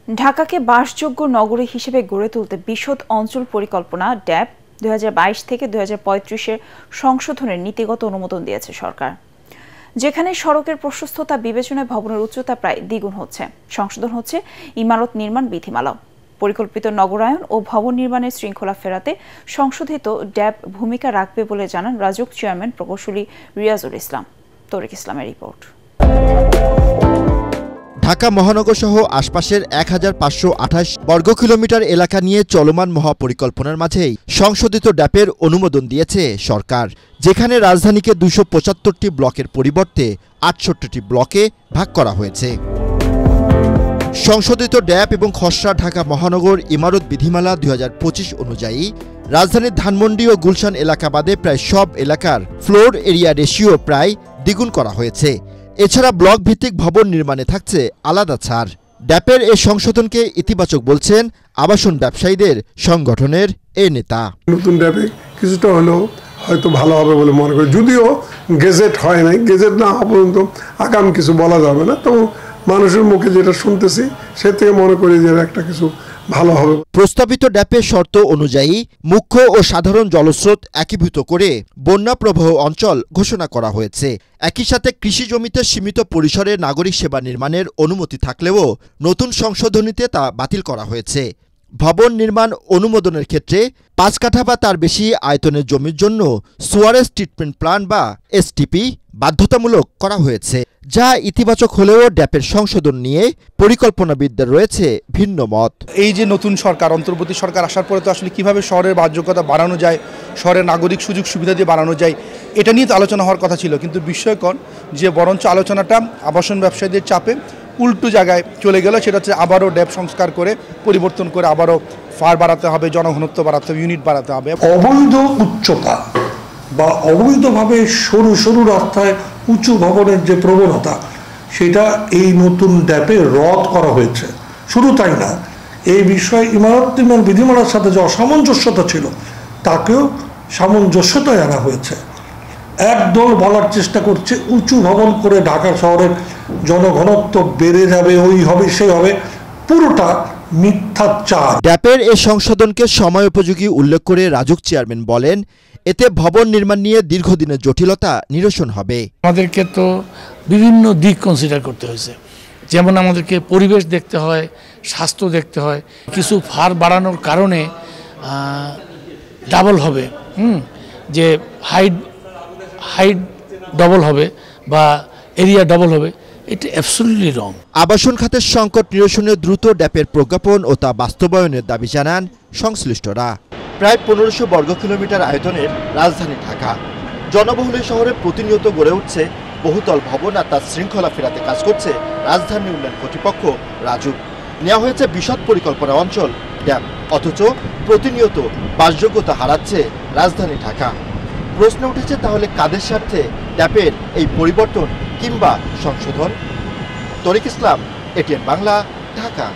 ঢাকাকে বাসযোগ্য নগরী হিসেবে গড়ে তুলতে বিশদ অঞ্চল পরিকল্পনা ড্যাব 2022 থেকে 2035-এর সংশোধনের নীতিগত অনুমোদন দিয়েছে সরকার। যেখানে সড়কের প্রশস্ততা বিবেচনায় ভবনের উচ্চতা প্রায় দ্বিগুণ হচ্ছে, সংশোধন হচ্ছে ইমারত নির্মাণ বিধিমালাও। পরিকল্পিত নগরায়ন ও ভবন নির্মাণের শৃঙ্খলা ফেরাতে সংশোধিত ড্যাব ভূমিকা রাখবে বলে জানান রাজুক চেয়ারম্যান প্রকৌশলী রিয়াজুল ইসলাম। তরিক ইসলামের রিপোর্ট। ঢাকা মহানগর সহ আশপাশের 1528 বর্গ কিলোমিটার এলাকা নিয়ে চলমান মহাপরিকল্পনার মাঝেই সংশোধিত ড্যাপের অনুমোদন দিয়েছে সরকার, যেখানে রাজধানীকে 275টি ব্লকের পরিবর্তে 68টি ব্লকে ভাগ করা হয়েছে। সংশোধিত ড্যাপ এবং খসড়া ঢাকা মহানগর ইমারত বিধিমালা 2025 অনুযায়ী রাজধানীর ধানমন্ডি ও গুলশান এলাকা বাদে প্রায় সব এলাকার ফ্লোর এরিয়া রেশিও প্রায় দ্বিগুণ করা হয়েছে। এছাড়া ব্লক ভিত্তিক ভবন নির্মাণে থাকছে আলাদা ছাড়। ড্যাপের এই সংশোধনকে ইতিবাচক বলছেন আবাসন ব্যবসায়ীদের সংগঠনের এই নেতা। নতুন ড্যাপে কিছুটা হলেও হয়তো ভালো হবে বলে মনে করি, যদিও গেজেট হয় নাই, গেজেট না হওয়া পর্যন্ত আগাম কিছু বলা যাবে না। তো মানুষের মুখে যেটা শুনতেছি সে থেকে মনে করি যে একটা কিছু ভালো হবে। প্রস্তাবিত ড্যাপের শর্ত অনুযায়ী মুখ্য ও সাধারণ জলস্রোত একীভূত করে বন্যা প্রবাহ অঞ্চল ঘোষণা করা হয়েছে। একই সাথে কৃষি জমিতে সীমিত পরিসরে নাগরিক সেবা নির্মাণের অনুমতি থাকলেও নতুন সংশোধনীতে তা বাতিল করা হয়েছে। ভবন নির্মাণ অনুমোদনের ক্ষেত্রে 5 কাঠা বা তার বেশি আয়তনের জমির জন্য সুয়ারেজ ট্রিটমেন্ট প্ল্যান বা এসটিপি বাধ্যতামূলক করা হয়েছে, যা ইতিবাচক হলেও ড্যাপের সংশোধন নিয়ে পরিকল্পনাবিদদের রয়েছে ভিন্ন মত। এই যে নতুন সরকার, অন্তর্বর্তী সরকার আসার পরে তো আসলে কিভাবে শহরের বাসযোগ্যতা বাড়ানো যায়, শহরের নাগরিক সুযোগ সুবিধা দিয়ে বাড়ানো যায়, এটা নিয়ে তো আলোচনা হওয়ার কথা ছিল। কিন্তু বিস্ময়কর যে বরঞ্চ আলোচনাটা আবাসন ব্যবসায়ীদের চাপে উল্টো জায়গায় চলে গেল। সেটা হচ্ছে আবারও ড্যাব সংস্কার করে পরিবর্তন করে আবারও ফার বাড়াতে হবে, জনঘনত্ব বাড়াতে হবে, ইউনিট বাড়াতে হবে। অবৈধ উচ্চতা বা অবৈধভাবে সরু সরু রাস্তায় উঁচু ভবনের যে প্রবণতা, সেটা এই নতুন ড্যাপে রদ করা হয়েছে। শুধু তাই না, এই বিষয়ে ইমারত নির্মাণ বিধিমালার সাথে যে অসামঞ্জস্যতা ছিল তাকেও সামঞ্জস্যতায় আনা হয়েছে। একদল বলার চেষ্টা করছে উঁচু ভবন করে ঢাকা শহরের জনঘনত্ব বেড়ে যাবে, ওই হবে সেই হবে, পুরোটা মিথ্যাচার। ড্যাপের এই সংশোধনকে সময় উপযোগী উল্লেখ করে রাজুক চেয়ারম্যান বলেন, এতে ভবন নির্মাণ নিয়ে দীর্ঘদিনের জটিলতা নিরসন হবে। আমাদেরকে তো বিভিন্ন দিক কনসিডার করতে হয়েছে, যেমন আমাদেরকে পরিবেশ দেখতে হয়, স্বাস্থ্য দেখতে হয়। কিছু ফার বাড়ানোর কারণে ডাবল হবে, যে হাইট ডবল হবে বা এরিয়া ডবল হবে, এটা অ্যাবসলিউটলি রং। আবাসন খাতের সংকট নিরসনে দ্রুত ড্যাপের প্রজ্ঞাপন ও তা বাস্তবায়নের দাবি জানান সংশ্লিষ্টরা। প্রায় 1500 বর্গ কিলোমিটার আয়তনের রাজধানী ঢাকা, জনবহুল শহরে প্রতিনিয়ত গড়ে উঠছে বহুতল ভবন, আর তার শৃঙ্খলা ফেরাতে কাজ করছে রাজধানী উন্নয়ন কর্তৃপক্ষ রাজুক। নেওয়া হয়েছে বিশদ পরিকল্পনা অঞ্চল ড্যাব, অথচ প্রতিনিয়ত বাসযোগ্যতা হারাচ্ছে রাজধানী ঢাকা। প্রশ্ন উঠেছে, তাহলে কাদের স্বার্থে ড্যাপের এই পরিবর্তন কিংবা সংশোধন? তরিক ইসলাম, এটিএন বাংলা, ঢাকা।